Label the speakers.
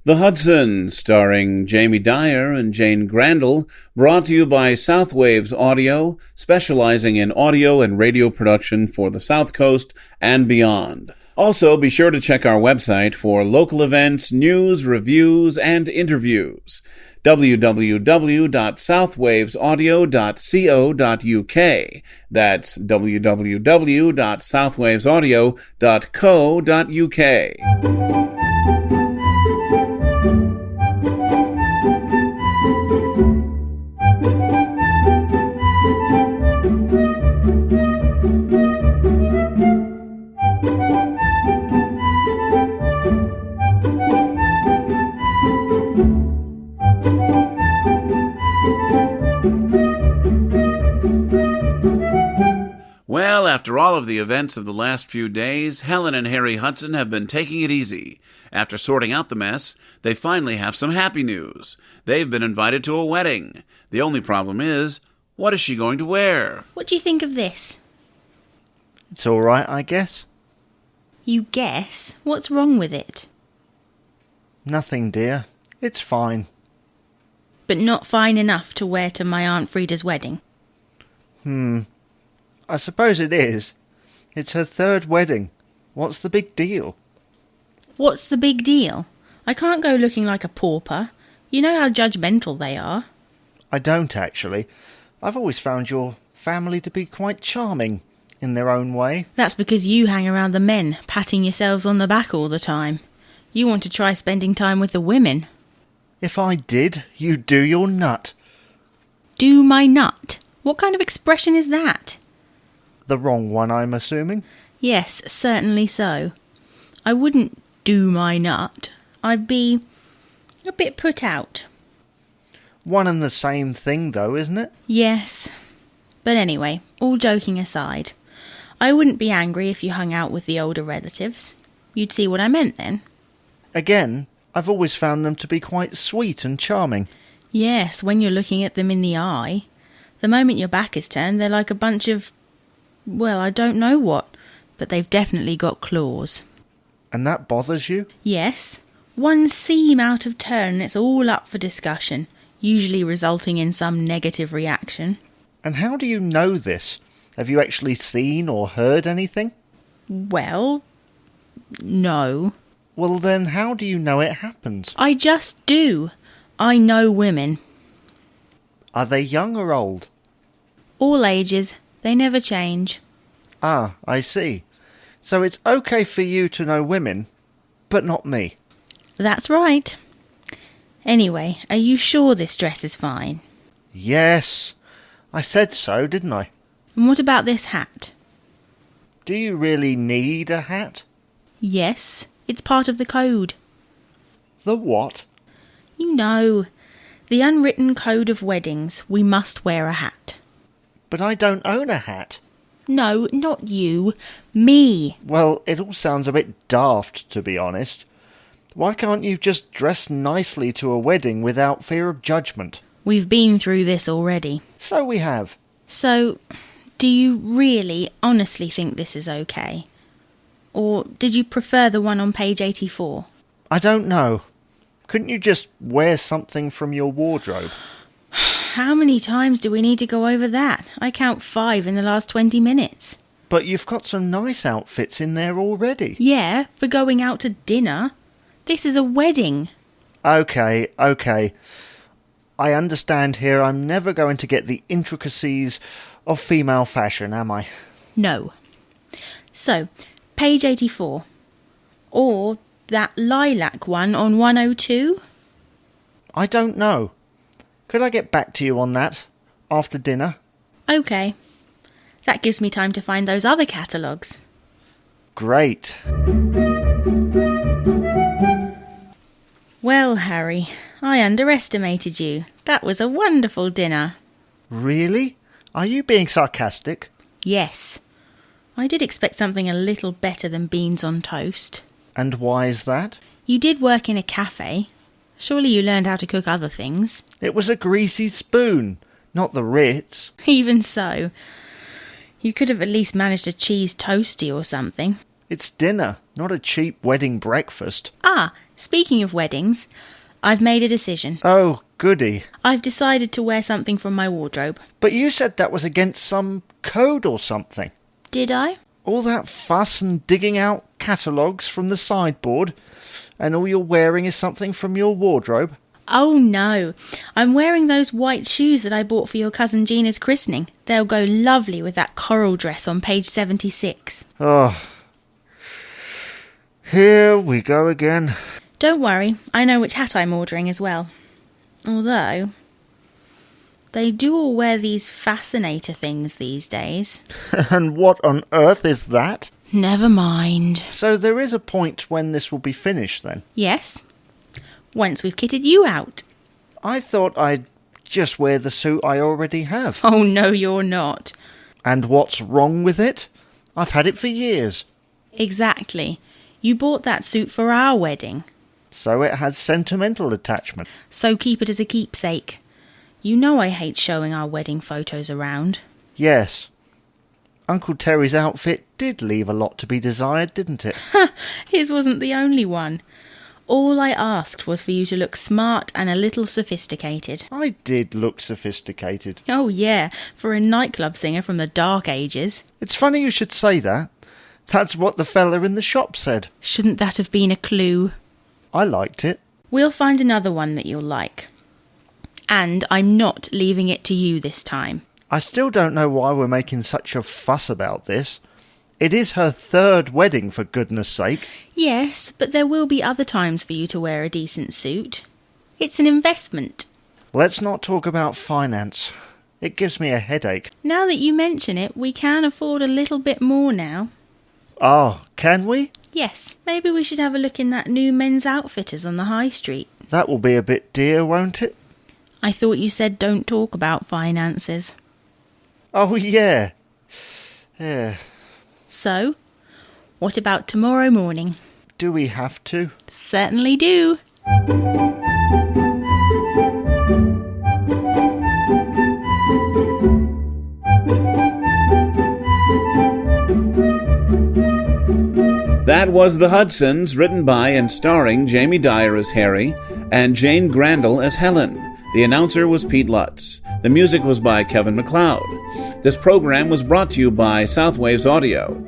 Speaker 1: The Hudsons, starring Jamie Dyer and Jane Grandle, brought to you by Southwaves Audio, specializing in audio and radio production for the South Coast and beyond. Also, be sure to check our website for local events, news, reviews, and interviews. www.southwavesaudio.co.uk. That's www.southwavesaudio.co.uk. Well, after all of the events of the last few days, Helen and Harry Hudson have been taking it easy. After sorting out the mess, they finally have some happy news. They've been invited to a wedding. The only problem is, what is she going to wear?
Speaker 2: What do you think of this?
Speaker 3: It's all right, I guess.
Speaker 2: You guess? What's wrong with it?
Speaker 3: Nothing, dear. It's fine.
Speaker 2: But not fine enough to wear to my Aunt Frida's wedding?
Speaker 3: I suppose it is. It's her third wedding. What's the big deal?
Speaker 2: What's the big deal? I can't go looking like a pauper. You know how judgmental they are.
Speaker 3: I don't, actually. I've always found your family to be quite charming, in their own way.
Speaker 2: That's because you hang around the men, patting yourselves on the back all the time. You want to try spending time with the women.
Speaker 3: If I did, you'd do your nut.
Speaker 2: Do my nut? What kind of expression is that?
Speaker 3: The wrong one, I'm assuming.
Speaker 2: Yes, certainly so. I wouldn't do my nut. I'd be a bit put out.
Speaker 3: One and the same thing, though, isn't it?
Speaker 2: Yes. But anyway, all joking aside, I wouldn't be angry if you hung out with the older relatives. You'd see what I meant then.
Speaker 3: Again, I've always found them to be quite sweet and charming.
Speaker 2: Yes, when you're looking at them in the eye. The moment your back is turned, they're like a bunch of... well, I don't know what, but they've definitely got claws.
Speaker 3: And that bothers you?
Speaker 2: Yes. One seam out of turn and it's all up for discussion, usually resulting in some negative reaction.
Speaker 3: And how do you know this? Have you actually seen or heard anything?
Speaker 2: Well, no.
Speaker 3: Well, then how do you know it happens?
Speaker 2: I just do. I know women.
Speaker 3: Are they young or old?
Speaker 2: All ages. They never change.
Speaker 3: Ah, I see. So it's okay for you to know women, but not me.
Speaker 2: That's right. Anyway, are you sure this dress is fine?
Speaker 3: Yes. I said so, didn't I?
Speaker 2: And what about this hat?
Speaker 3: Do you really need a hat?
Speaker 2: Yes, it's part of the code.
Speaker 3: The what?
Speaker 2: You know, the unwritten code of weddings. We must wear a hat.
Speaker 3: But I don't own a hat.
Speaker 2: No, not you. Me.
Speaker 3: Well, it all sounds a bit daft, to be honest. Why can't you just dress nicely to a wedding without fear of judgment?
Speaker 2: We've been through this already.
Speaker 3: So we have.
Speaker 2: So, do you really, honestly think this is okay? Or did you prefer the one on page 84?
Speaker 3: I don't know. Couldn't you just wear something from your wardrobe?
Speaker 2: How many times do we need to go over that? I count 5 in the last 20 minutes.
Speaker 3: But you've got some nice outfits in there already.
Speaker 2: Yeah, for going out to dinner. This is a wedding.
Speaker 3: Okay. I understand here I'm never going to get the intricacies of female fashion, am I?
Speaker 2: No. So, page 84. Or that lilac one on 102?
Speaker 3: I don't know. Could I get back to you on that after dinner?
Speaker 2: Okay. That gives me time to find those other catalogues.
Speaker 3: Great.
Speaker 2: Well, Harry, I underestimated you. That was a wonderful dinner.
Speaker 3: Really? Are you being sarcastic?
Speaker 2: Yes. I did expect something a little better than beans on toast.
Speaker 3: And why is that?
Speaker 2: You did work in a cafe. Surely you learned how to cook other things.
Speaker 3: It was a greasy spoon, not the Ritz.
Speaker 2: Even so. You could have at least managed a cheese toastie or something.
Speaker 3: It's dinner. not a cheap wedding breakfast.
Speaker 2: Ah, speaking of weddings, I've made a decision.
Speaker 3: Oh, goody.
Speaker 2: I've decided to wear something from my wardrobe.
Speaker 3: But you said that was against some code or something.
Speaker 2: Did I?
Speaker 3: All that fuss and digging out catalogues from the sideboard, and all you're wearing is something from your wardrobe?
Speaker 2: Oh no, I'm wearing those white shoes that I bought for your cousin Gina's christening. They'll go lovely with that coral dress on page 76.
Speaker 3: Oh, here we go again.
Speaker 2: Don't worry, I know which hat I'm ordering as well. Although, they do all wear these fascinator things these days.
Speaker 3: And what on earth is that?
Speaker 2: Never mind.
Speaker 3: So there is a point when this will be finished then?
Speaker 2: Yes, once we've kitted you out.
Speaker 3: I thought I'd just wear the suit I already have.
Speaker 2: Oh no, you're not.
Speaker 3: And what's wrong with it? I've had it for years.
Speaker 2: Exactly. You bought that suit for our wedding.
Speaker 3: So it has sentimental attachment.
Speaker 2: So keep it as a keepsake. You know I hate showing our wedding photos around.
Speaker 3: Yes. Uncle Terry's outfit did leave a lot to be desired, didn't it?
Speaker 2: His wasn't the only one. All I asked was for you to look smart and a little sophisticated.
Speaker 3: I did look sophisticated.
Speaker 2: Oh yeah, for a nightclub singer from the Dark Ages.
Speaker 3: It's funny you should say that. That's what the fella in the shop said.
Speaker 2: Shouldn't that have been a clue?
Speaker 3: I liked it.
Speaker 2: We'll find another one that you'll like. And I'm not leaving it to you this time.
Speaker 3: I still don't know why we're making such a fuss about this. It is her third wedding, for goodness sake.
Speaker 2: Yes, but there will be other times for you to wear a decent suit. It's an investment.
Speaker 3: Let's not talk about finance. It gives me a headache.
Speaker 2: Now that you mention it, we can afford a little bit more now.
Speaker 3: Oh, can we?
Speaker 2: Yes, maybe we should have a look in that new men's outfitters on the high street.
Speaker 3: That will be a bit dear, won't it?
Speaker 2: I thought you said don't talk about finances.
Speaker 3: Oh, yeah. Yeah.
Speaker 2: So, what about tomorrow morning?
Speaker 3: Do we have to?
Speaker 2: Certainly do.
Speaker 1: That was The Hudsons, written by and starring Jamie Dyer as Harry and Jane Grandle as Helen. The announcer was Pete Lutz. The music was by Kevin MacLeod. This program was brought to you by Southwaves Audio.